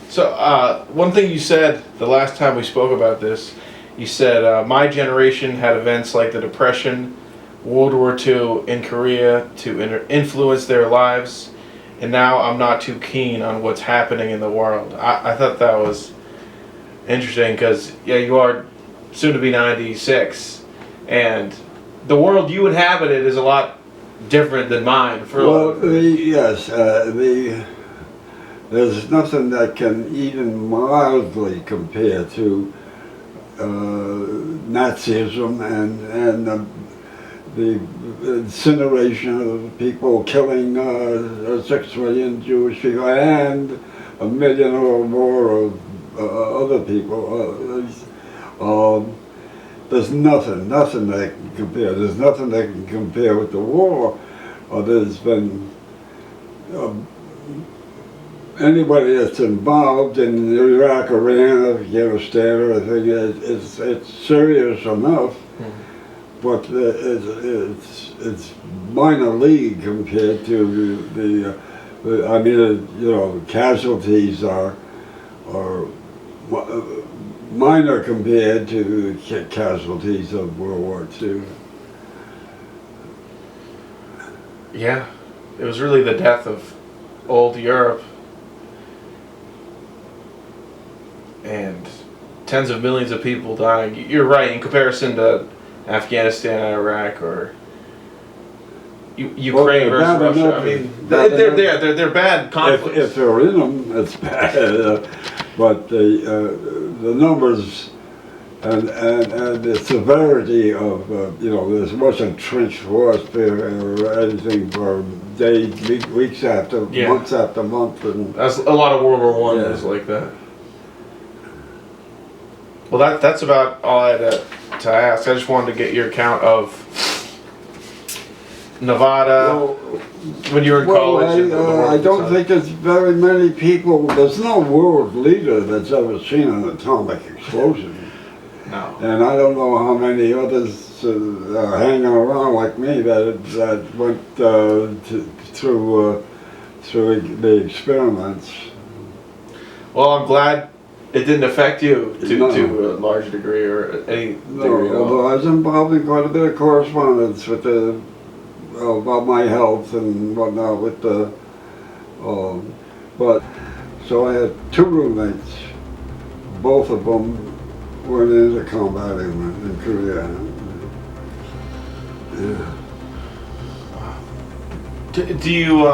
So, one thing you said the last time we spoke about this, you said my generation had events like the Depression, World War II in Korea to influence their lives, and now I'm not too keen on what's happening in the world. I thought that was interesting because, yeah, you are soon to be 96, and the world you inhabited is a lot different than mine. There's nothing that can even mildly compare to Nazism and the incineration of people, killing 6 million Jewish people and 1 million or more of other people. There's nothing that can compare. There's nothing that can compare with the war. There's been anybody that's involved in Iraq, Iran, Afghanistan, or anything, it's serious enough, but it's minor league compared to the casualties are minor compared to the casualties of World War II. Yeah, it was really the death of old Europe. And tens of millions of people dying. You're right, in comparison to Afghanistan, Iraq, or Ukraine versus Russia. I mean, they're bad conflicts. If they're in them, it's bad. But the numbers and the severity of there wasn't trench warfare or anything for days, weeks after, months after month, and that's a lot of World War I was like that. Well, that's about all I had to ask. I just wanted to get your account of Nevada when you were in college. I don't think there's very many people. There's no world leader that's ever seen an atomic explosion. No. And I don't know how many others are hanging around like me that went through the experiments. Well, I'm glad it didn't affect you to a large degree or any degree at all. Although I was involved in quite a bit of correspondence with about my health and whatnot with but so I had 2 roommates. Both of them went into combat in Korea. Yeah. Do you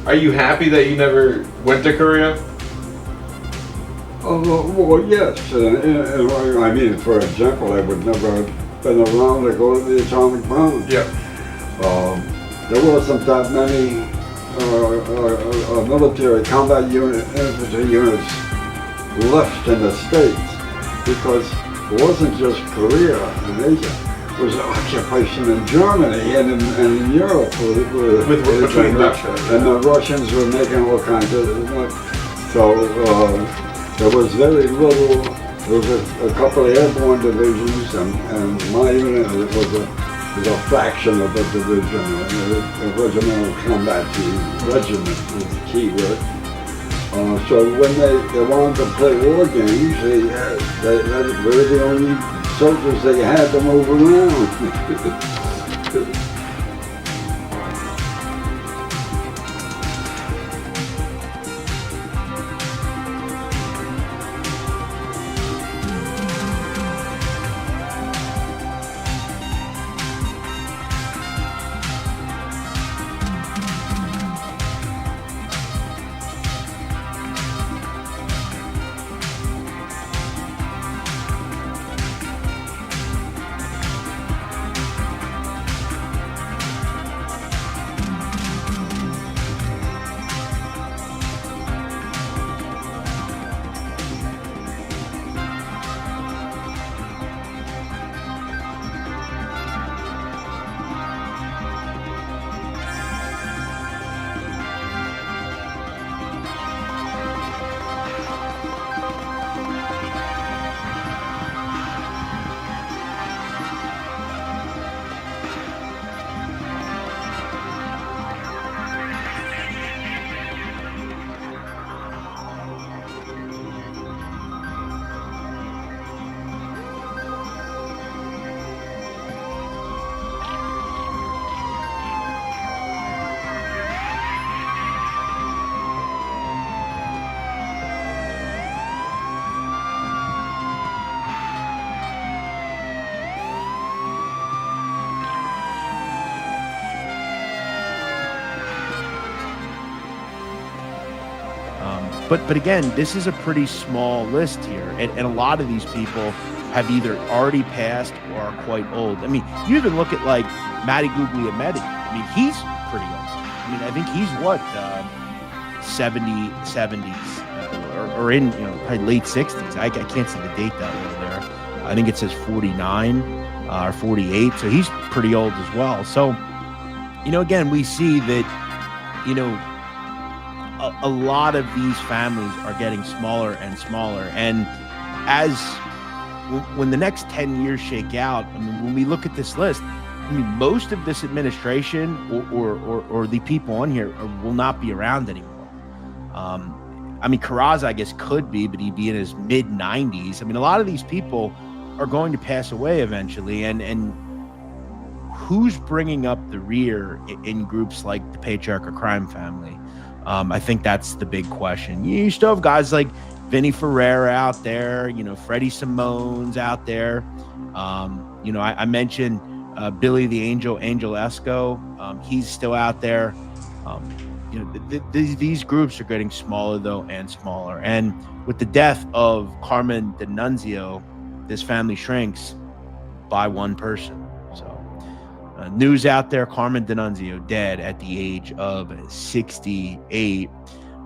are you happy that you never went to Korea? Well, yes. I mean, for example, I would never have been around to go to the atomic bomb. Yeah. There wasn't that many military combat infantry units left in the States because it wasn't just Korea and Asia. It was occupation in Germany and in Europe between Russia. And the Russians were making all kinds of there was very little. There was a couple of airborne divisions, and my unit was a fraction of a division. A regimental combat team. Regiment was the key word. So when they wanted to play war games, we were the only soldiers they had to move around. But again, this is a pretty small list here, and a lot of these people have either already passed or are quite old. I mean, you even look at like Matty Guglielmetti. I mean, he's pretty old. I mean, I think he's what 70s or in probably late 60s. I can't see the date that well there. I think it says 49 or 48, so he's pretty old as well. So again, we see that a lot of these families are getting smaller and smaller, and when the next 10 years shake out, I mean, when we look at this list, I mean, most of this administration or the people on here will not be around anymore. I mean, Carrazza, I guess, could be, but he'd be in his mid-90s. I mean, a lot of these people are going to pass away eventually, and who's bringing up the rear in groups like the Patriarch of Crime family? I think that's the big question. You still have guys like Vinny Ferreira out there, Freddie Simone's out there. I mentioned Billy the Angel Esco. He's still out there. These groups are getting smaller though and smaller. And with the death of Carmen D'Annunzio, this family shrinks by one person. So news out there, Carmen D'Annunzio dead at the age of 68.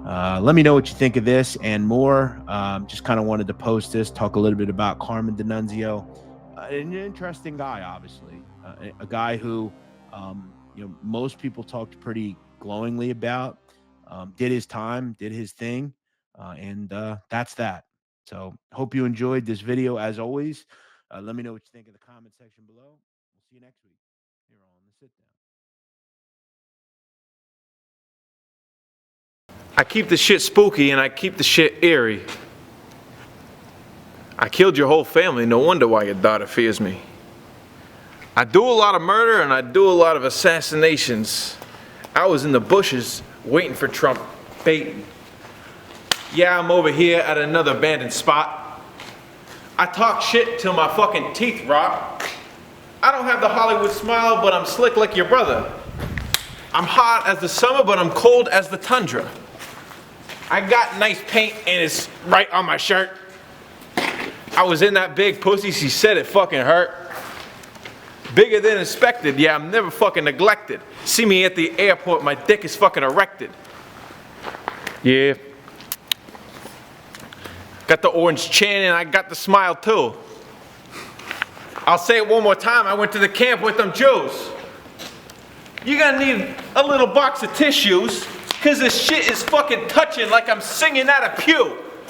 Let me know what you think of this and more. Just kind of wanted to post this, talk a little bit about Carmen D'Annunzio. An interesting guy, obviously. A guy who, most people talked pretty glowingly about. Did his time, did his thing, and that's that. So hope you enjoyed this video as always. Let me know what you think in the comment section below. We'll see you next week here on The Sit Down. I keep the shit spooky and I keep the shit eerie. I killed your whole family, no wonder why your daughter fears me. I do a lot of murder and I do a lot of assassinations. I was in the bushes waiting for Trump baiting. Yeah, I'm over here at another abandoned spot. I talk shit till my fucking teeth rot. I don't have the Hollywood smile, but I'm slick like your brother. I'm hot as the summer, but I'm cold as the tundra. I got nice paint and it's right on my shirt. I was in that big pussy, she said it fucking hurt. Bigger than expected, yeah, I'm never fucking neglected. See me at the airport, my dick is fucking erected. Yeah. Got the orange chin and I got the smile too. I'll say it one more time, I went to the camp with them Jews. You're gonna need a little box of tissues, cause this shit is fucking touching like I'm singing at a pew.